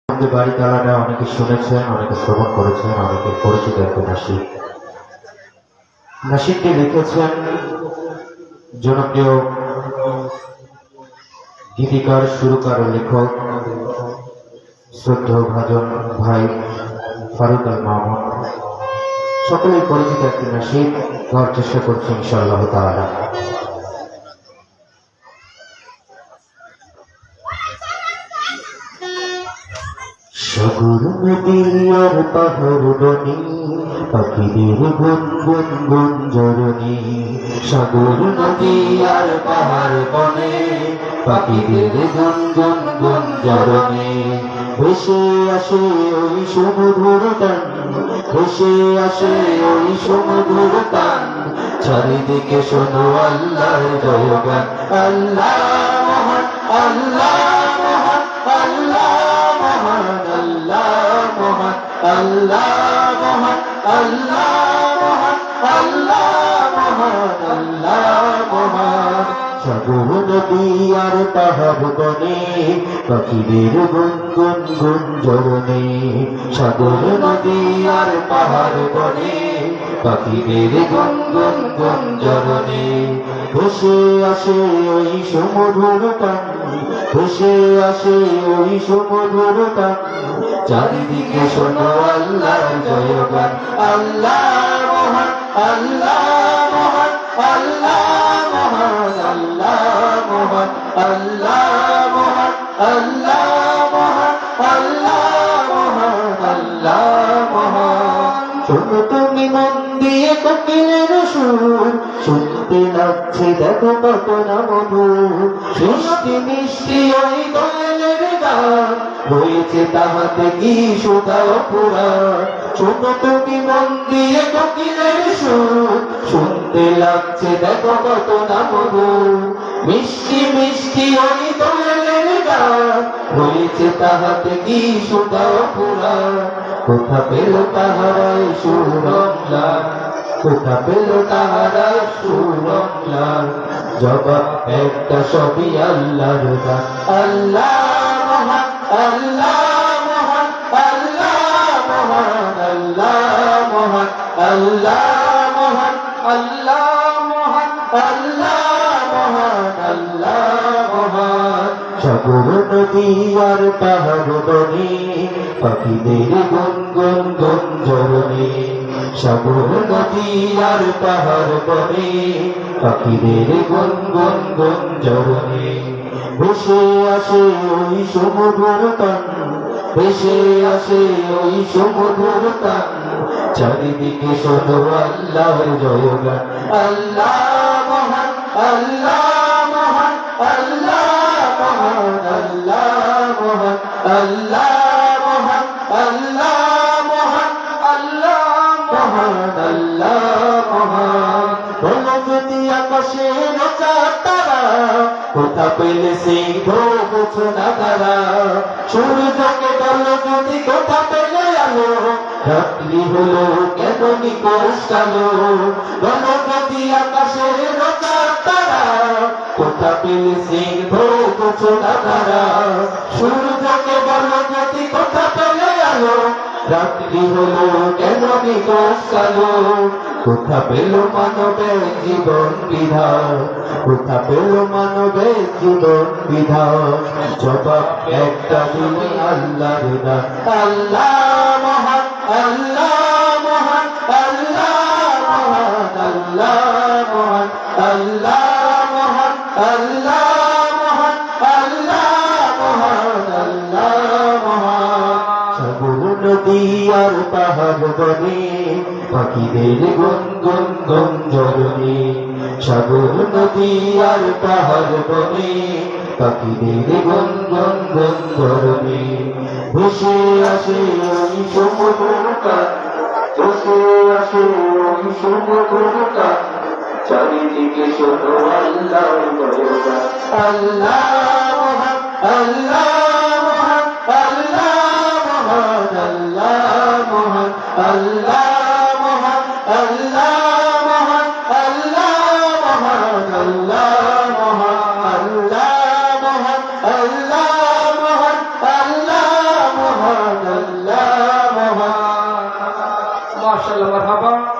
আমাদের বাড়ি তালাটা অনেকে শুনেছেন, অনেকে শ্রবণ করেছেন, অনেকে পরিচিত একটা নাসিক। নাসিকটি লিখেছেন জনপ্রিয় গীতিকার, সুরকার ও লেখক শ্রদ্ধেয় ভাজন ভাই ফারুক আল মামুন। সকলেই পরিচিত একটি নাসিক, গাওয়ার চেষ্টা করছি ইনশাআল্লাহ তাআলা। সাগর নদী আর পাহাড় বনে পাখিদের গুনগুন গুঞ্জরণী। সাগর নদী আর পাহাড় বনে পাখিদের গুনগুন গুঞ্জরণী। ভেসে আসে ওই সমুদ্র টান, ভেসে আসে ওই সমুদ্র টান। চারিদিকে শোনো আল্লাহর জয়গান। আল্লাহ মহান, আল্লাহ মহান, আল্লাহ মহান, আল্লাহ মহান, আল্লাহ মহান, আল্লাহ মহান, আল্লাহ মহান, আল্লাহ মহান। সাগর নদী আর পাহাড় বনে পাখিদের গুনগুন গুঞ্জরণে। সাগর নদী আর পাহাড় বনে পাখিদের গুনগুন গুঞ্জরণে। ভেসে আসে ওই সমুদ্র টান, ভেসে আসে ওই সমুদ্র টান। চারিদিকে শোনো আল্লাহর জয়গান। আল্লাহ মহান, আল্লাহ মহান, আল্লাহ মহান, আল্লাহ মহান, আল্লাহ মহান, আল্লাহ মহান, আল্লাহ মহান, আল্লাহ মহান। শোনো তুমি মন দিয়ে কোকিলের সুর, শুনতে লাগছে দেখো কত না মধুর। মিষ্টি মিষ্টি ওই দোয়েলের গান, রয়েছে তাহাতে কি সুধা পুরাণ। শোনো তুমি মন দিয়ে কোকিলের সুর, শুনতে লাগছে দেখো কত না মধুর। মিষ্টি মিষ্টি ওই দোয়েলের গান, রয়েছে তাহাতে কি সুধা পুরাণ। কোথা পেল তাহারাই সুরংলা, কোথা পেল তাহারাই সুরংলা। জবাব একটা সবই আল্লাহর দান। আল্লাহ মহান, আল্লাহ মহান, আল্লাহ মহান, আল্লাহ মহান, আল্লাহ মহান, আল্লাহ মহান, আল্লাহ মহান, আল্লাহ মহান। সাগর নদী আর পাহাড় বনে পাখিদের গুনগুন গুঞ্জরণে। সাগর নদী আর পাহাড় বনে পাখিদের গুনগুন গুঞ্জরণে। ভেসে আসে ওই সমুদ্র টান, ভেসে আসে ওই সমুদ্র টান। চারিদিকে শোনো আল্লাহর জয়গান। আল্লাহ মহান, আল্লাহ মহান, আল্লাহ মহান, আল্লাহ মহান, আল্লাহ মহান, আল্লাহ মহান, আল্লাহ মহান, আল্লাহ মহান। বলো যদি আকাশের চাঁদ তারা, কোথা পেলে সেই বুঝো না তারা। সূর্যকে বলো যদি কোথা পেলে আলো, রাত্রি হলো কেন নিকোষ কালো। বলো যদি আকাশের চাঁদ তারা, কোথা পেলে সেই বুঝো না তারা। সূর্যকে বলো যদি কোথা পেলে আলো, রাত্রি হলো কেন নিকোষ কালো। কোথা পেল মানবের জীবন বিধান, কোথা পেল মানবের জীবন বিধান। জবাব একটা তুমি আল্লাহর দান। আল্লাহ মহান, আল্লাহ মহান, আল্লাহ মহান, আল্লাহ মহান, আল্লাহ মহান, আল্লাহ মহান, আল্লাহ মহান, আল্লাহ মহান। সাগর নদী আর পাহাড় বনে পাখিদের গুনগুন গুঞ্জরণে। সাগর নদী আর পাহাড় বনে পাখিদের গুনগুন গুঞ্জরণে। ভেসে আসে ওই সমুদ্র টান, ভেসে আসে ওই সমুদ্র টান। চারিদিকে শোনো আল্লাহর জয়গান। আল্লাহ মহান, আল্লাহ মহান, আল্লাহ মহান, আল্লাহ মহান, আল্লাহ মহান, আল্লাহ মহান, আল্লাহ মহান, আল্লাহ মহান, আল্লাহ মহান, আল্লাহ মহান, আল্লাহ মহান। মাশাআল্লাহ মারহাবা।